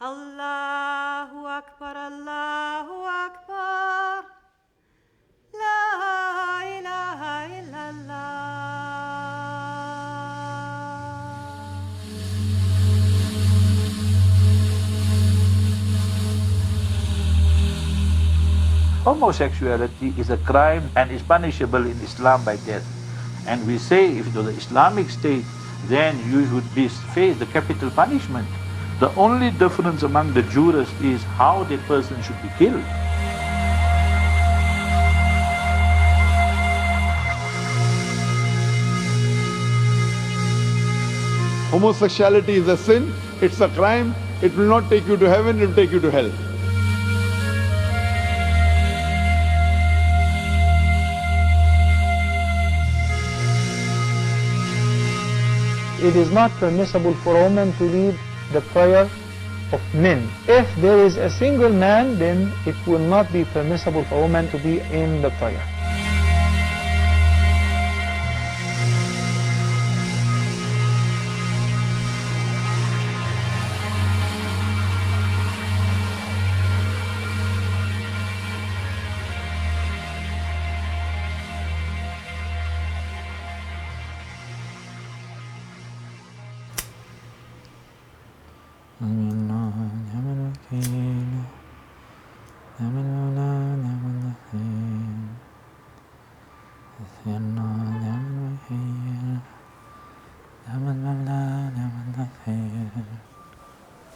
Allahu Akbar, Allahu Akbar, La ilaha illallah. Homosexuality is a crime and is punishable in Islam by death. And we say if it was the Islamic State, then you would face the capital punishment. The only difference among the jurists is how the person should be killed. Homosexuality is a sin, it's a crime, it will not take you to heaven, it will take you to hell. It is not permissible for a woman to lead the prayer of men. If there is a single man, then it will not be permissible for a woman to be in the prayer.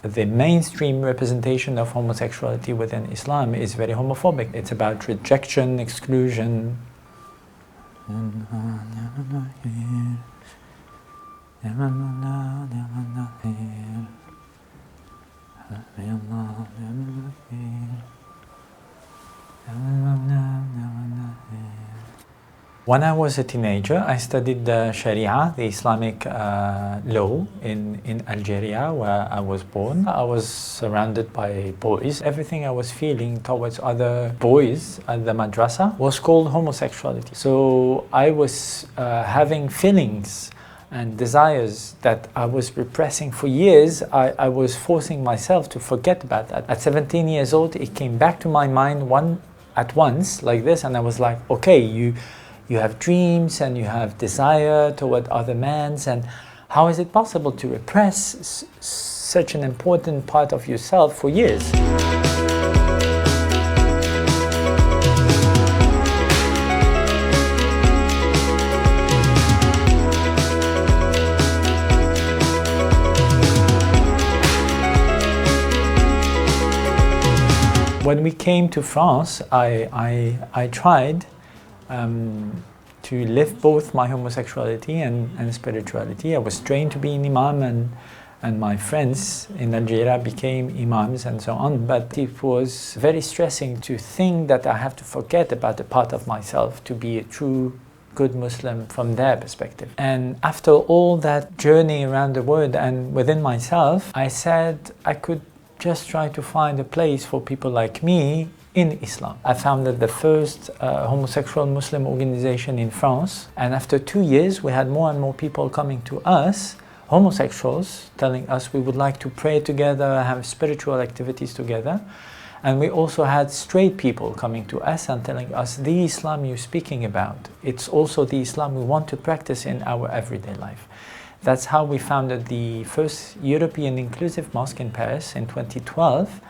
The mainstream representation of homosexuality within Islam is very homophobic. It's about rejection, exclusion. When I was a teenager, I studied the Sharia, the Islamic law in Algeria, where I was born. I was surrounded by boys. Everything I was feeling towards other boys at the madrasa was called homosexuality. So I was having feelings and desires that I was repressing for years. I was forcing myself to forget about that. At 17 years old, it came back to my mind at once like this, and I was like, okay, you have dreams and you have desire toward other men, and how is it possible to repress such an important part of yourself for years? When we came to France, I tried to live both my homosexuality and spirituality. I was trained to be an Imam, and my friends in Algeria became Imams and so on, but it was very stressing to think that I have to forget about a part of myself to be a true good Muslim from their perspective. And after all that journey around the world and within myself, I said I could just try to find a place for people like me in Islam. I founded the first homosexual Muslim organization in France, and after 2 years we had more and more people coming to us, homosexuals, telling us we would like to pray together, have spiritual activities together. And we also had straight people coming to us and telling us, the Islam you're speaking about, it's also the Islam we want to practice in our everyday life. That's how we founded the first European inclusive mosque in Paris in 2012.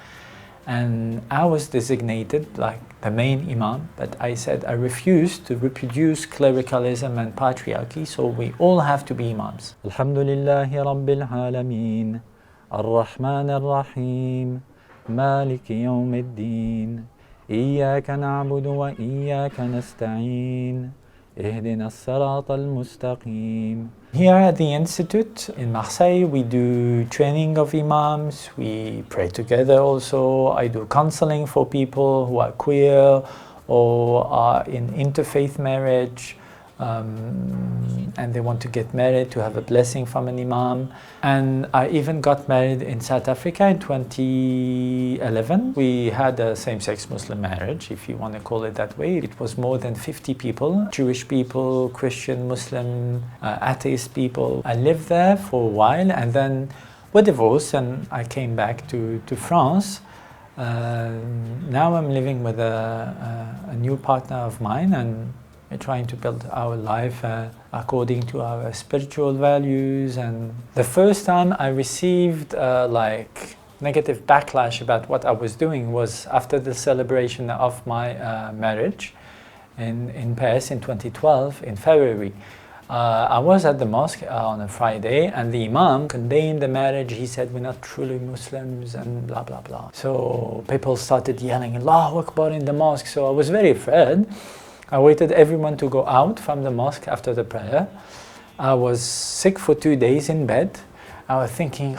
And I was designated like the main Imam, but I said I refuse to reproduce clericalism and patriarchy, so we all have to be Imams. Alhamdulillahi Rabbil Alameen, Ar-Rahman Ar-Rahim, Maliki Yawmiddin, Iyaka na'budu wa Iyaka nasta'een, Ihdina as-Sirata al-Mustaqim. Here at the Institute in Marseille, we do training of Imams, we pray together also. I do counseling for people who are queer or are in interfaith marriage, and they want to get married, to have a blessing from an Imam. And I even got married in South Africa in 2011. We had a same-sex Muslim marriage, if you want to call it that way. It was more than 50 people, Jewish people, Christian, Muslim, atheist people. I lived there for a while, and then We divorced and I came back to France. Now I'm living with a new partner of mine, and we're trying to build our life according to our spiritual values. And the first time I received like negative backlash about what I was doing was after the celebration of my marriage in Paris in 2012, in February. I was at the mosque on a Friday, and the Imam condemned the marriage. He said, we're not truly Muslims and blah, blah, blah. So people started yelling, Allahu Akbar in the mosque. So I was very afraid. I waited everyone to go out from the mosque after the prayer. I was sick for 2 days in bed. I was thinking,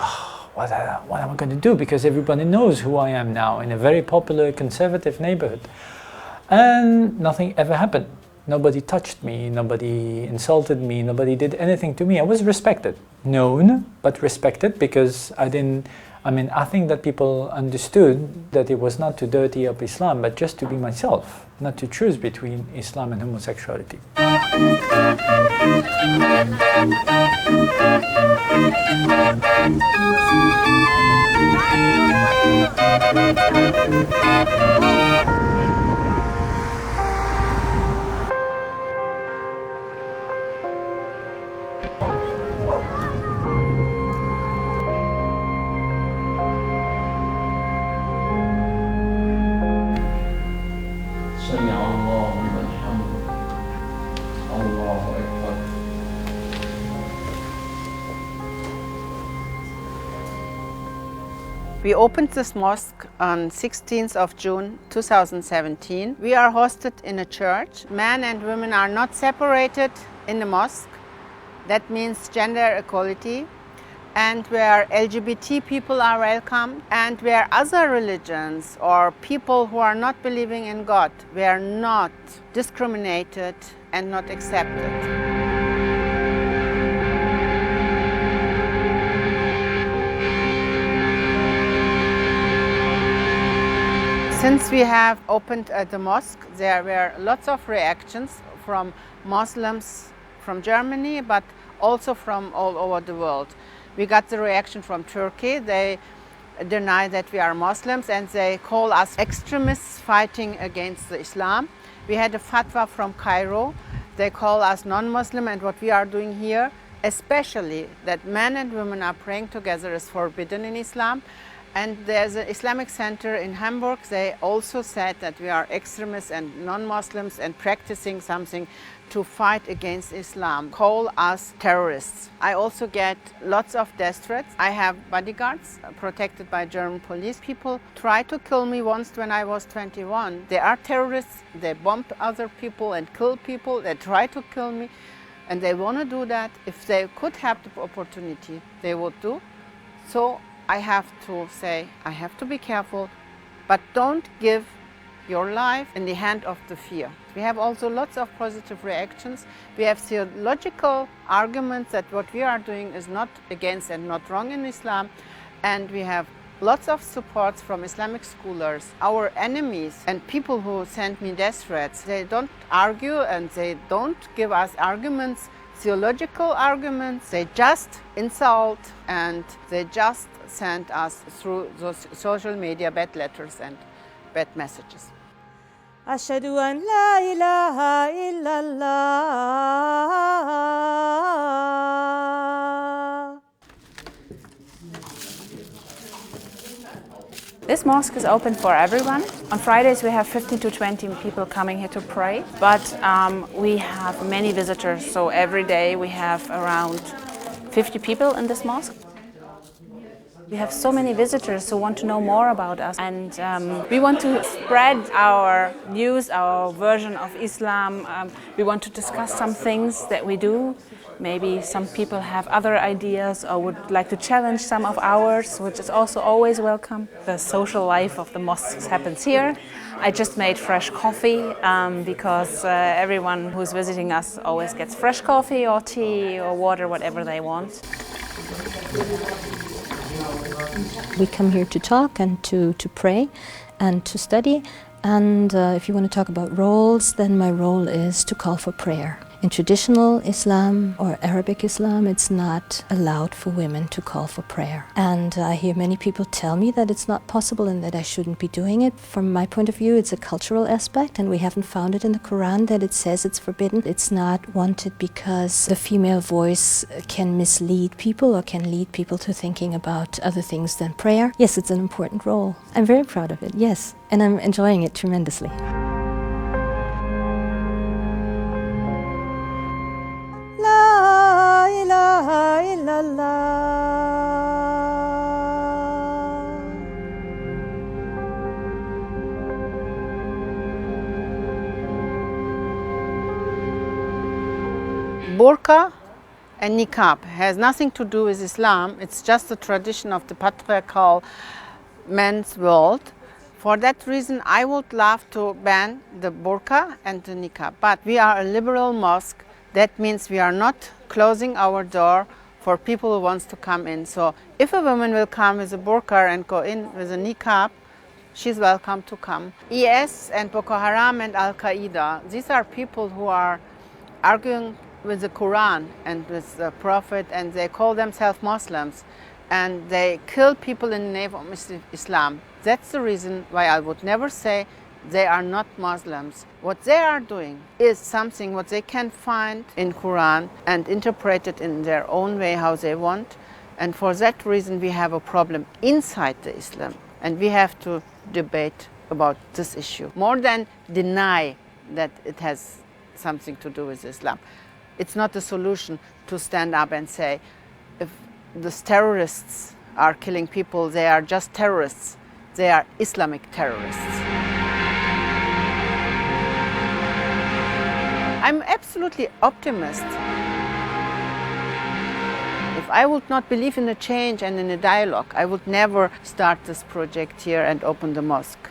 what am I going to do? Because everybody knows who I am now in a very popular conservative neighborhood. And nothing ever happened. Nobody touched me, nobody insulted me, nobody did anything to me. I was respected, known, but respected, because I think that people understood that it was not to dirty up Islam, but just to be myself, not to choose between Islam and homosexuality. We opened this mosque on 16th of June 2017. We are hosted in a church. Men and women are not separated in the mosque. That means gender equality. And where LGBT people are welcome, and where other religions or people who are not believing in God were not discriminated and not accepted. Since we have opened the mosque, there were lots of reactions from Muslims from Germany, but also from all over the world. We got the reaction from Turkey. They deny that we are Muslims and they call us extremists fighting against the Islam. We had a fatwa from Cairo. They call us non-Muslim, and what we are doing here, especially that men and women are praying together, is forbidden in Islam. And there's an Islamic center in Hamburg. They also said that we are extremists and non-Muslims and practicing something to fight against Islam, call us terrorists. I also get lots of death threats. I have bodyguards protected by German police. People tried to kill me once when I was 21. They are terrorists. They bomb other people and kill people. They try to kill me, and they want to do that. If they could have the opportunity, they would do. So I have to say, I have to be careful, but don't give your life in the hand of the fear. We have also lots of positive reactions. We have theological arguments that what we are doing is not against and not wrong in Islam. And we have lots of supports from Islamic scholars. Our enemies and people who send me death threats, they don't argue and they don't give us arguments, theological arguments. They just insult and they just send us through those social media bad letters and bad messages. أشهد أن لا إله إلا الله. This mosque is open for everyone. On Fridays we have 15 to 20 people coming here to pray, but we have many visitors, so every day we have around 50 people in this mosque. We have so many visitors who want to know more about us, and we want to spread our news, our version of Islam. We want to discuss some things that we do. Maybe some people have other ideas or would like to challenge some of ours, which is also always welcome. The social life of the mosques happens here. I just made fresh coffee because everyone who's visiting us always gets fresh coffee or tea or water, whatever they want. We come here to talk and to pray and to study. And if you want to talk about roles, then my role is to call for prayer. In traditional Islam or Arabic Islam, it's not allowed for women to call for prayer. And I hear many people tell me that it's not possible and that I shouldn't be doing it. From my point of view, it's a cultural aspect, and we haven't found it in the Quran that it says it's forbidden. It's not wanted because the female voice can mislead people or can lead people to thinking about other things than prayer. Yes, it's an important role. I'm very proud of it, yes, and I'm enjoying it tremendously. La ilaha illallah. Burqa and niqab has nothing to do with Islam. It's just a tradition of the patriarchal men's world. For that reason, I would love to ban the burqa and the niqab. But we are a liberal mosque. That means we are not closing our door for people who wants to come in. So if a woman will come with a burqa and go in with a niqab, she's welcome to come. IS and Boko Haram and Al-Qaeda, these are people who are arguing with the Quran and with the Prophet, and they call themselves Muslims, and they kill people in the name of Islam. That's the reason why I would never say they are not Muslims. What they are doing is something what they can find in Quran and interpret it in their own way how they want. And for that reason we have a problem inside the Islam, and we have to debate about this issue more than deny that it has something to do with Islam. It's not a solution to stand up and say if these terrorists are killing people, they are just terrorists. They are Islamic terrorists. I'm absolutely optimist. If I would not believe in a change and in a dialogue, I would never start this project here and open the mosque.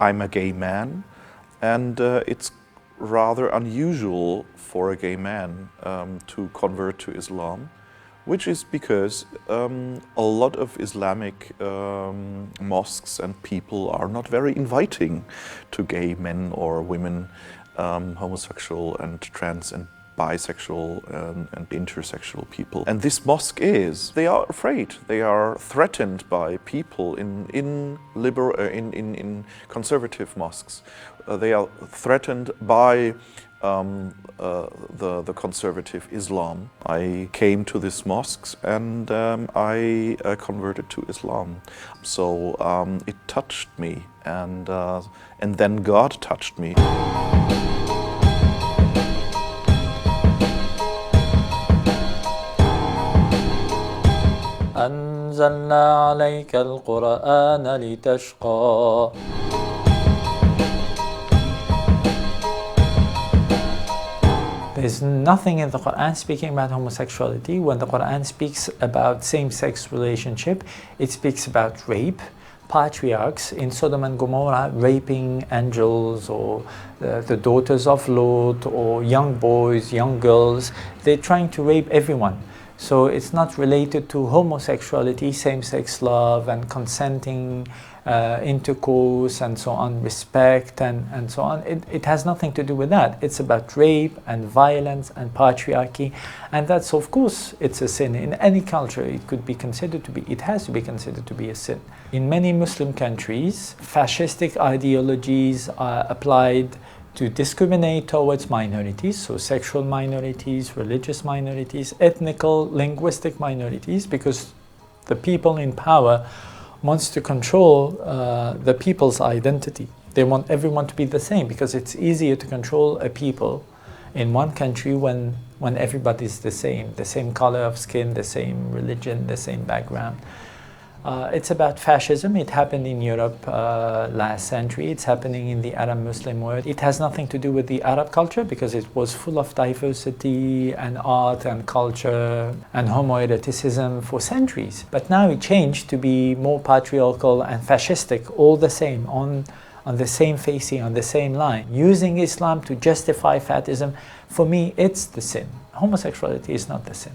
I'm a gay man, and it's rather unusual for a gay man to convert to Islam, which is because a lot of Islamic mosques and people are not very inviting to gay men or women, homosexual and trans and bisexual and intersexual people. And this mosque is, they are afraid, they are threatened by people in conservative mosques. They are threatened by the conservative Islam. I came to this mosque and I converted to Islam. So it touched me, and then God touched me. أنزلنا عليك القرآن لتشقى. There's nothing in the Quran speaking about homosexuality. When the Quran speaks about same-sex relationship, it speaks about rape. Patriarchs in Sodom and Gomorrah raping angels, or the daughters of Lot, or young boys, young girls. They're trying to rape everyone. So it's not related to homosexuality, same-sex love and consenting intercourse and so on, respect and so on. It has nothing to do with that. It's about rape and violence and patriarchy, and that's, of course, it's a sin. In any culture it could be considered to be, it has to be considered to be a sin. In many Muslim countries, fascistic ideologies are applied to discriminate towards minorities, so sexual minorities, religious minorities, ethnical, linguistic minorities, because the people in power wants to control the people's identity. They want everyone to be the same, because it's easier to control a people in one country when everybody's the same color of skin, the same religion, the same background. It's about fascism. It happened in Europe last century. It's happening in the Arab Muslim world. It has nothing to do with the Arab culture, because it was full of diversity and art and culture and homoeroticism for centuries. But now it changed to be more patriarchal and fascistic, all the same, on on the same facing, on the same line. Using Islam to justify fatism, for me, it's the sin. Homosexuality is not the sin.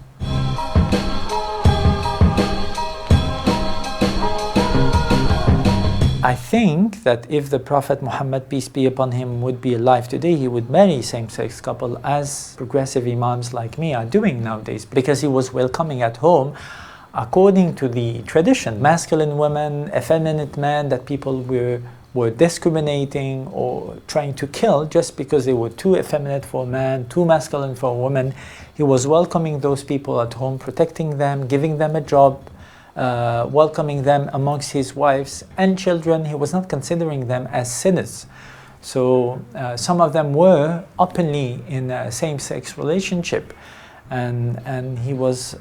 I think that if the Prophet Muhammad, peace be upon him, would be alive today, he would marry same-sex couple, as progressive imams like me are doing nowadays, because he was welcoming at home according to the tradition. Masculine women, effeminate men that people were discriminating or trying to kill just because they were too effeminate for a man, too masculine for a woman. He was welcoming those people at home, protecting them, giving them a job, welcoming them amongst his wives and children. He was not considering them as sinners. So some of them were openly in a same-sex relationship, and he was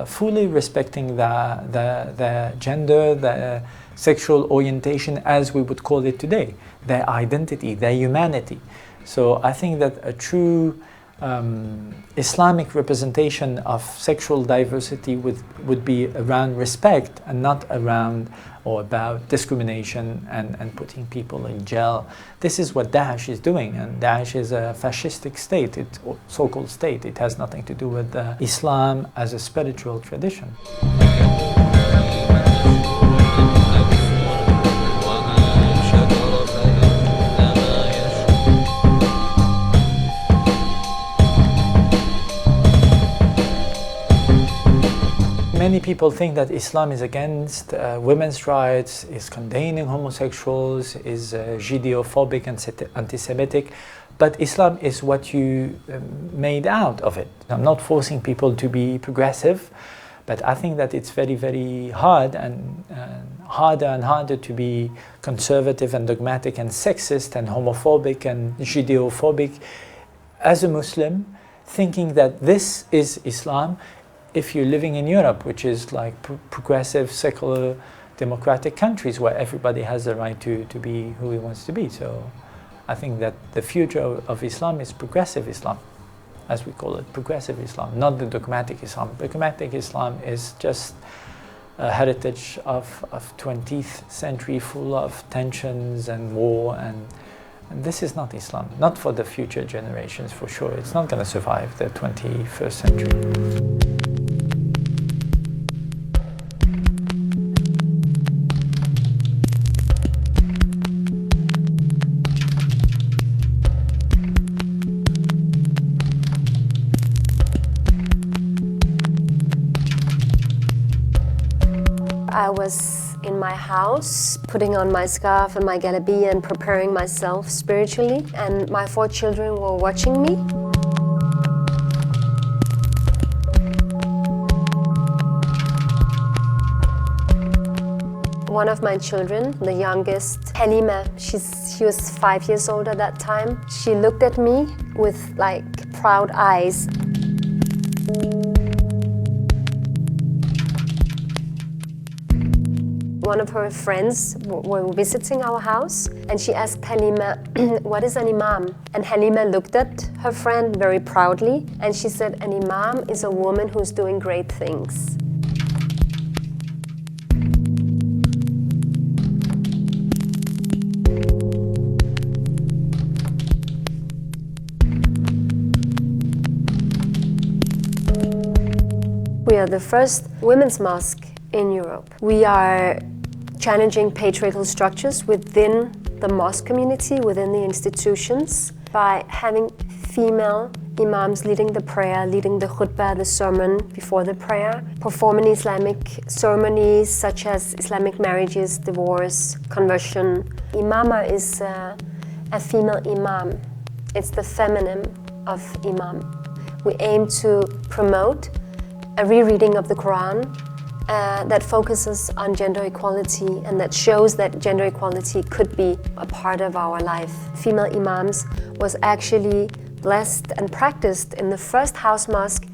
fully respecting the gender, the sexual orientation, as we would call it today, their identity, their humanity. So I think that a true Islamic representation of sexual diversity would be around respect and not around or about discrimination and putting people in jail. This is what Daesh is doing, and Daesh is a fascistic state, so-called state. It has nothing to do with Islam as a spiritual tradition. Many people think that Islam is against women's rights, is condemning homosexuals, is Judeophobic and anti-Semitic, but Islam is what you made out of it. I'm not forcing people to be progressive, but I think that it's very, very hard and harder and harder to be conservative and dogmatic and sexist and homophobic and Judeophobic as a Muslim, thinking that this is Islam. If you're living in Europe, which is like progressive, secular, democratic countries where everybody has the right to be who he wants to be. So I think that the future of Islam is progressive Islam, as we call it, progressive Islam, not the dogmatic Islam. Dogmatic Islam is just a heritage of 20th century full of tensions and war, and this is not Islam, not for the future generations for sure. It's not going to survive the 21st century. I was in my house, putting on my scarf and my galabi and preparing myself spiritually, and my 4 children were watching me. One of my children, the youngest, Halima, she was 5 years old at that time. She looked at me with like proud eyes. One of her friends were visiting our house, and she asked Halima, what is an imam? And Halima looked at her friend very proudly, and she said, an imam is a woman who's doing great things. We are the first women's mosque in Europe. We are challenging patriarchal structures within the mosque community, within the institutions, by having female imams leading the prayer, leading the khutbah, the sermon before the prayer, performing Islamic ceremonies such as Islamic marriages, divorce, conversion. Imama is a female imam. It's the feminine of imam. We aim to promote a rereading of the Quran that focuses on gender equality and that shows that gender equality could be a part of our life. Female imams was actually blessed and practiced in the first house mosque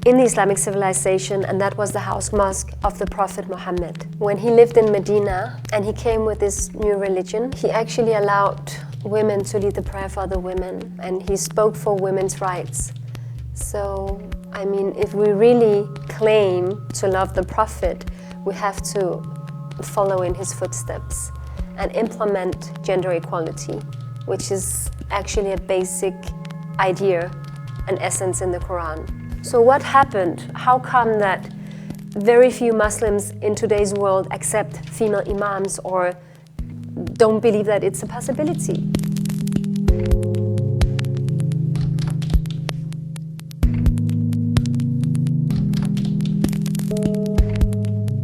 in the Islamic civilization, and that was the house mosque of the Prophet Muhammad. When he lived in Medina and he came with this new religion, he actually allowed women to lead the prayer for other women, and he spoke for women's rights. So, I mean, if we really claim to love the Prophet, we have to follow in his footsteps. and implement gender equality, which is actually a basic idea and essence in the Quran. So what happened? How come that very few Muslims in today's world accept female imams or don't believe that it's a possibility?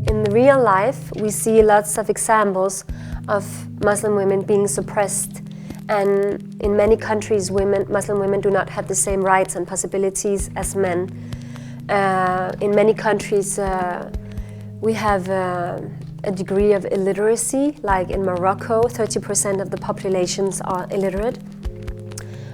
In real life, we see lots of examples of Muslim women being suppressed, and in many countries, Muslim women do not have the same rights and possibilities as men. In many countries, we have a degree of illiteracy, like in Morocco, 30% of the populations are illiterate.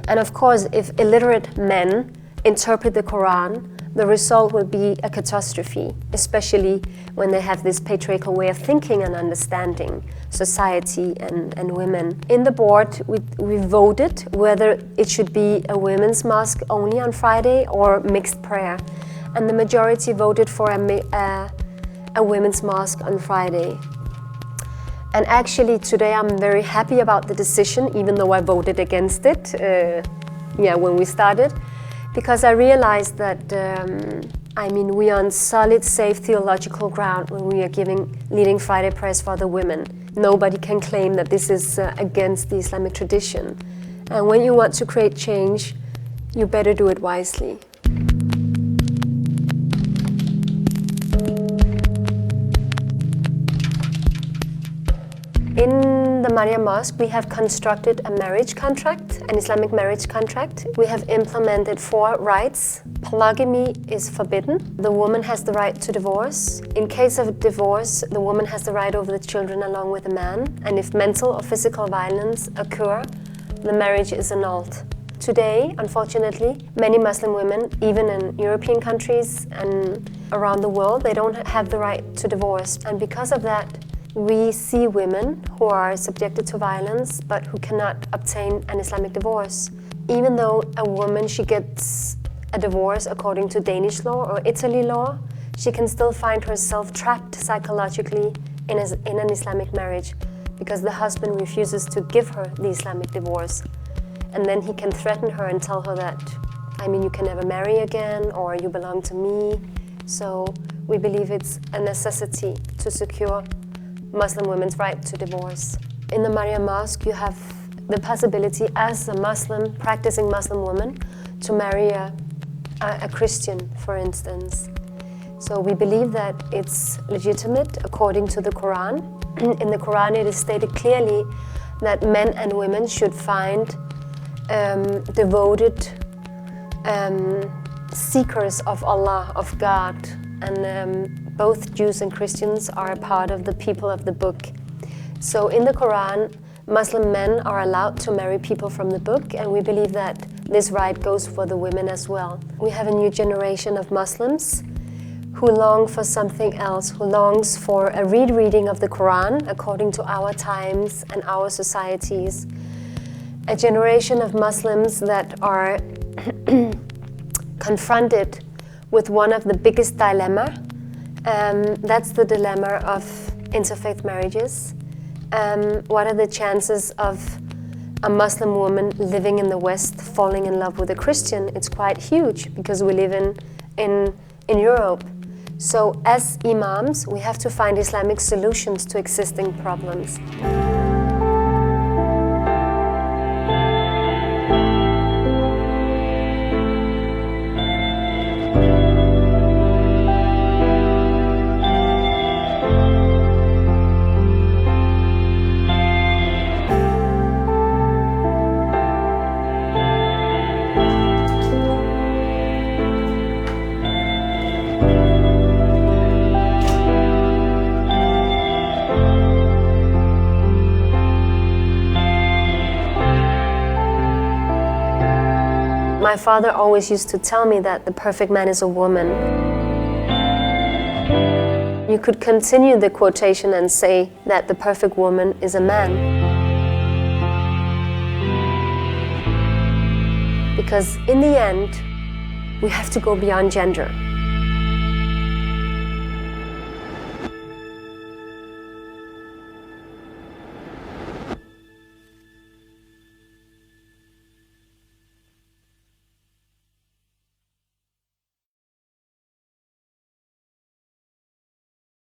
And of course, if illiterate men interpret the Quran, the result will be a catastrophe, especially when they have this patriarchal way of thinking and understanding society and women. In the board, we voted whether it should be a women's mosque only on Friday or mixed prayer. And the majority voted for a women's mosque on Friday. And actually today I'm very happy about the decision, even though I voted against it when we started, because I realized that we are on solid, safe theological ground when we are leading Friday prayers for the women. Nobody can claim that this is against the Islamic tradition. And when you want to create change, you better do it wisely. In the Maria Mosque, we have constructed a marriage contract, an Islamic marriage contract. We have implemented 4 rights. Polygamy is forbidden. The woman has the right to divorce. In case of a divorce, the woman has the right over the children along with the man. And if mental or physical violence occur, the marriage is annulled. Today, unfortunately, many Muslim women, even in European countries and around the world, they don't have the right to divorce. And because of that, we see women who are subjected to violence but who cannot obtain an Islamic divorce. Even though a woman, she gets a divorce according to Danish law or Italy law, she can still find herself trapped psychologically in an Islamic marriage because the husband refuses to give her the Islamic divorce. And then he can threaten her and tell her that, you can never marry again or you belong to me. So we believe it's a necessity to secure Muslim women's right to divorce. In the Maria Mosque, you have the possibility as a Muslim, practicing Muslim woman, to marry a Christian, for instance. So we believe that it's legitimate according to the Quran. In the Quran, it is stated clearly that men and women should find devoted seekers of Allah, of God, and both Jews and Christians are a part of the people of the book. So in the Quran, Muslim men are allowed to marry people from the book, and we believe that this right goes for the women as well. We have a new generation of Muslims who long for something else, who longs for a rereading of the Quran according to our times and our societies. A generation of Muslims that are confronted with one of the biggest dilemmas. That's the dilemma of interfaith marriages. What are the chances of a Muslim woman living in the West falling in love with a Christian? It's quite huge because we live in Europe. So as imams, we have to find Islamic solutions to existing problems. My father always used to tell me that the perfect man is a woman. You could continue the quotation and say that the perfect woman is a man. Because in the end, we have to go beyond gender.